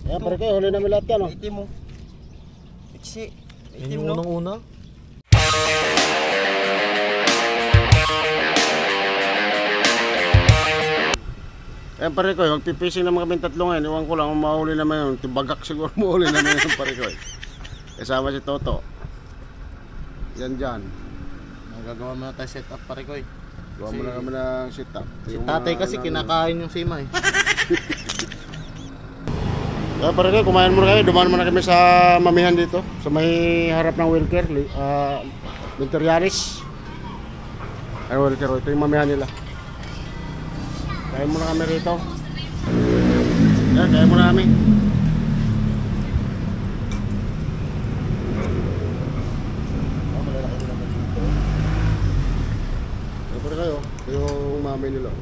Ayan, pare kayo, huli namin lahat yan, oh. Itim mo. Iksi. Itim, Yung no? unang-una. Ayan, pare kayo, magpipising naman kami tatlo ngayon. Iwan ko lang kung mahuli naman yun. Tibagak siguro mahuli naman yun, pare kayo. Kasama si Toto. Yan dyan. Magagawa mo na tayo setup pare ko eh. Gawa mo na kami ng sit-up. Si tatay kasi kinakain yung sima eh. Kaya pare kayo, kumain muna kayo. Dumaan muna kami sa mamihan dito. Sa may harap ng Wilker. Winterianis. Ay, Wilker. Ito yung mamihan nila. Kain muna kami rito. Yan, kain muna kami. Pare kayo, yung mami nila.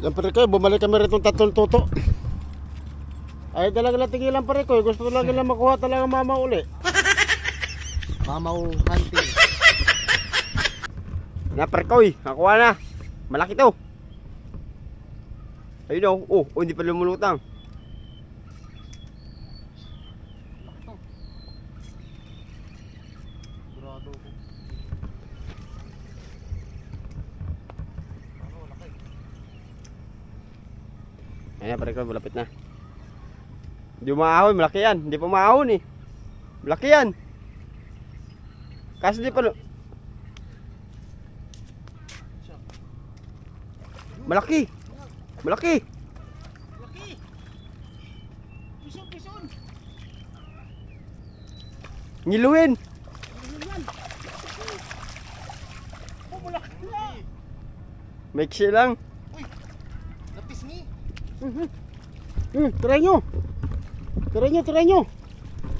Yan pare kayo, bumalik kami rito tatlong tuto. Ay talaga lang tigilan pare ko, gusto talaga lang makuha talaga mama uli. Mamaw hunting. Na pare ko, nakuha na. Malaki to. Ayun oh, hindi pa lumulutang. Grado ko. Ayan pare ko, malapit na. Hindi umahon, malaki yan. Hindi pa umahon eh. Malaki yan. Kasi di pa Malaki. Malaki. Laki. Pison. Ngiluin. Oh, malaki na. Maiksi lang. Napisngi. Try nyo.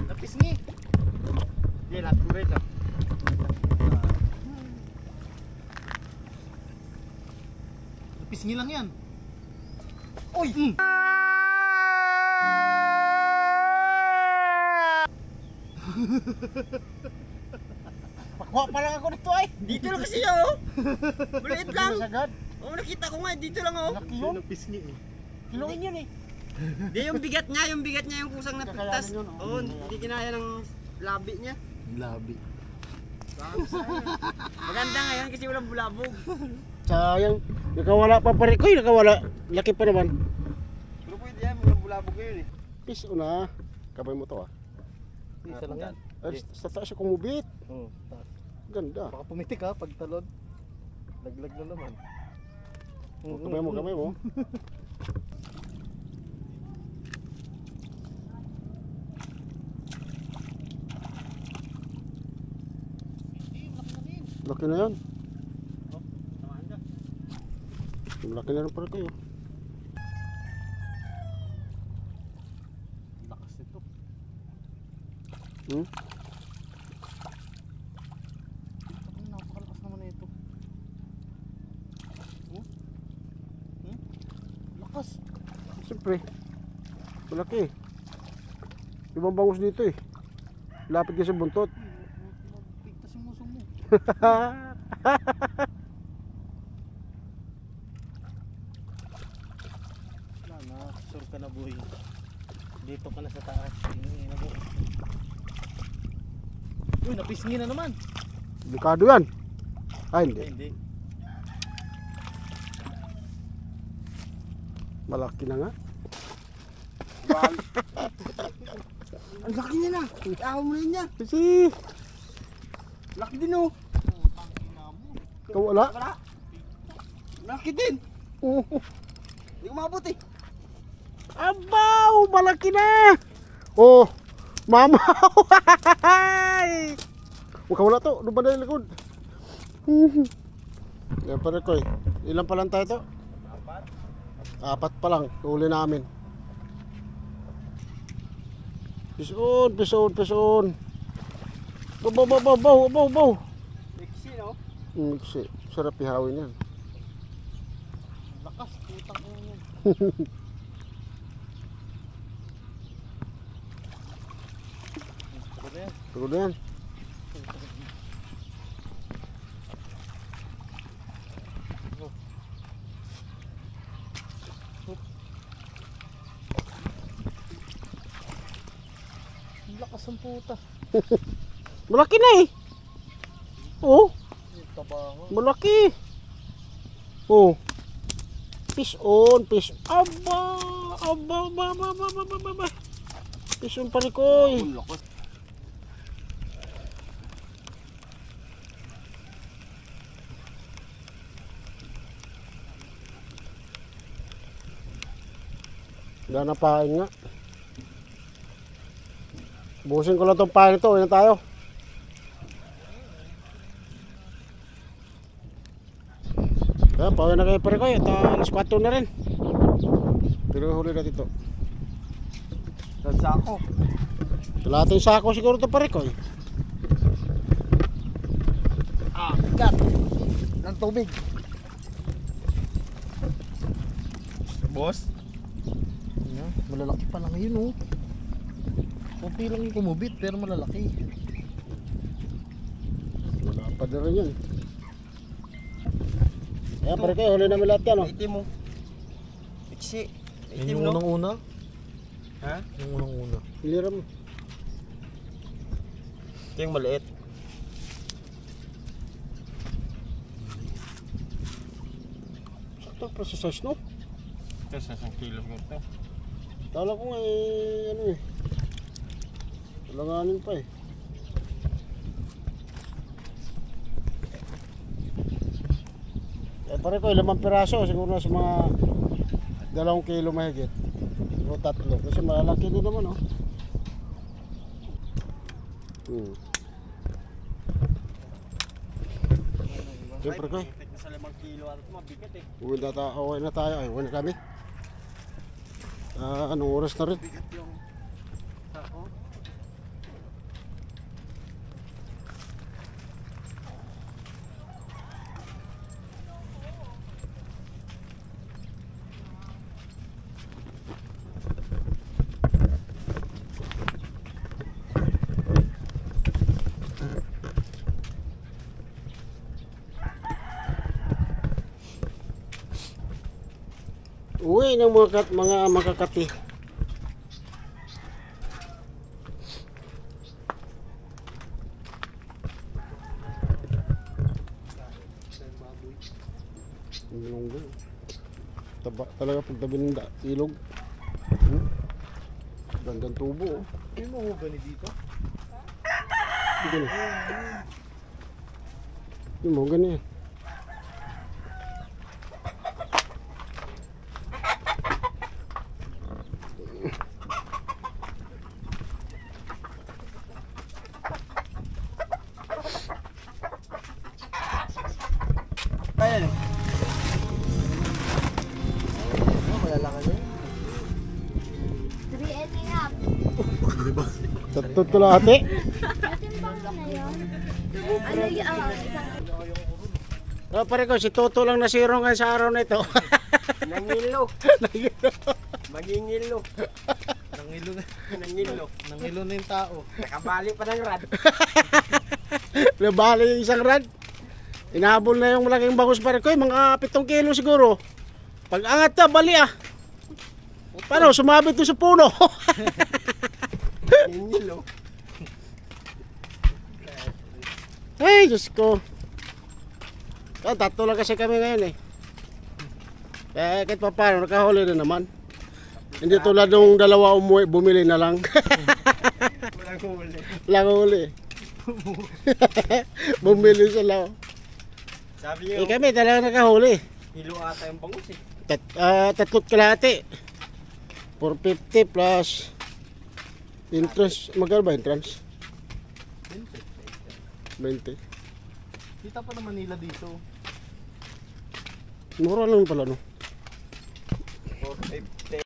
Napisngi. Hindi, lahat ko rito. Napisngi lang yan. Uy! Pakuha pa lang ako nito ay. Dito lang kasi oh. Maliit lang. Sagad. Oo, nakita ko nga, dito lang oh. Laki yun. Napisngi eh. Kilungin yun eh. Di yung bigat niya yung kusang napigtas. Kakayanin yun, oh. Oo, hindi kinaya ng labi niya. Labi. Maganda ngayon kasi walang bulabog. Sayang. Nakawala pa pare ko, nakawala. Laki pa naman. Pero pwede yan, walang bulabog ngayon eh. Peace una. Kabay mo to ah. Isa lang yan. Ay, sa taas siya kumubit. Oo. Ganda. Baka pumitik ha pag talon. Laglag na naman. Kamay mo. Laki na yan. Laki na rin pala kayo. Lakas nito. Napakalakas naman na ito. Lakas. Siyempre. Malaki. Ibang bangus dito eh. Lapit ka sa buntot. Pigtas yung muso mo. Wala na. Sure ka na boy. Dito ka na sa taas. Uy, napisngi na naman. Delikado yan. Ay hindi. Ay, hindi. Malaki na nga. Ang laki niya na. Ayaw mo na niya. Kasi Laki din oh. Ikaw wala? Wala. Malaki din. Hindi ko maabot eh. Abaw! Malaki na! Oh! Mama! Huwag ka wala to. Doon ba na yung likod? Yan pare ko eh. Ilan pa lang tayo to? Apat pa lang. Huli namin. Pison, pison, pison. Baw. Mixi no? Mixi. Sarap ihawin yan. Lakas, putang ko yan. Ano ba yan? Pagod na yan. Ang lakas ng puta. Malaki na eh. Oh, Yung tabango. malaki. Oh. Fish on, fish. Aba, aba. Fish on pare ko eh. Ang lakas. Wala na pain nga. Busin ko lang itong pain ito. Uwi na tayo. Kaya pauwi na kayo pare ko. Ito alas 4 na rin. Pero huli natin ito. Saan sako? Kalating sako siguro ito pare ko eh. Ah, bigat. Ng tubig. Boss? Ayan, malalaki pa lang yun oh. Kunti lang yung kumubit pero malalaki. Wala pa na rin yan. Kaya pare ko huli namin lahat yan oh. Itim mo. Mixi. Yan Itim yung no? unang-una. Ha? Yung unang-una. Hilira mo. Ito yung maliit. Sakto pa sa size no? Ito sa 1 kilo ko ito. Kala ko nga eh, ano eh. Langanin pa eh. Eh pare ko, 5 piraso siguro na sa mga 2 kilo mahigit. O 3 kasi malalaki din naman oh. Siyempre ko eh. Kahit na sa 5 kilo at mabigat eh. Uwi na tayo. Ay, uwi na kami. Anong oras na rin? Bigat yung sako. Uwi ng mga makakati. Ilonggo. Taba talaga pagtabi ng ilog. Gandang tubo oh. Yung mahugani dito. Ganun. Yung mo ganyan. Ayan. Oh, malalaki na. 3.5. Tatot ko lang ate. Natimbang na yun. Ano yung isang... Pare ko, si Toto lang nasirungan sa araw na ito. Nangilo. Mangingilo. Nangilo na. Nangilo. Nangilo na yung tao. Nakabali pa ng rad. Nabali yung isang rad. Inahabol na yung malaking bangus pare ko, mga 7 kilo siguro. Pag angat na, bali ah. Paano, sumabit to sa puno. Nangilo. Ay, Diyos ko. Tatlo lang kasi kami ngayon eh. Kaya kahit pa paano, nakahuli na naman. Hindi tulad nung dalawa umuwi, bumili na lang. Walang huli. Lang huli. Bumili sila. Sabi Eh niyo, kami talaga nakahuli. hilo ata yung bangus eh. Tatlot kalahati. 450 plus entrance. Magkano ba entrance? 20. Kita pa naman nila dito. Mura lang pala no. 450.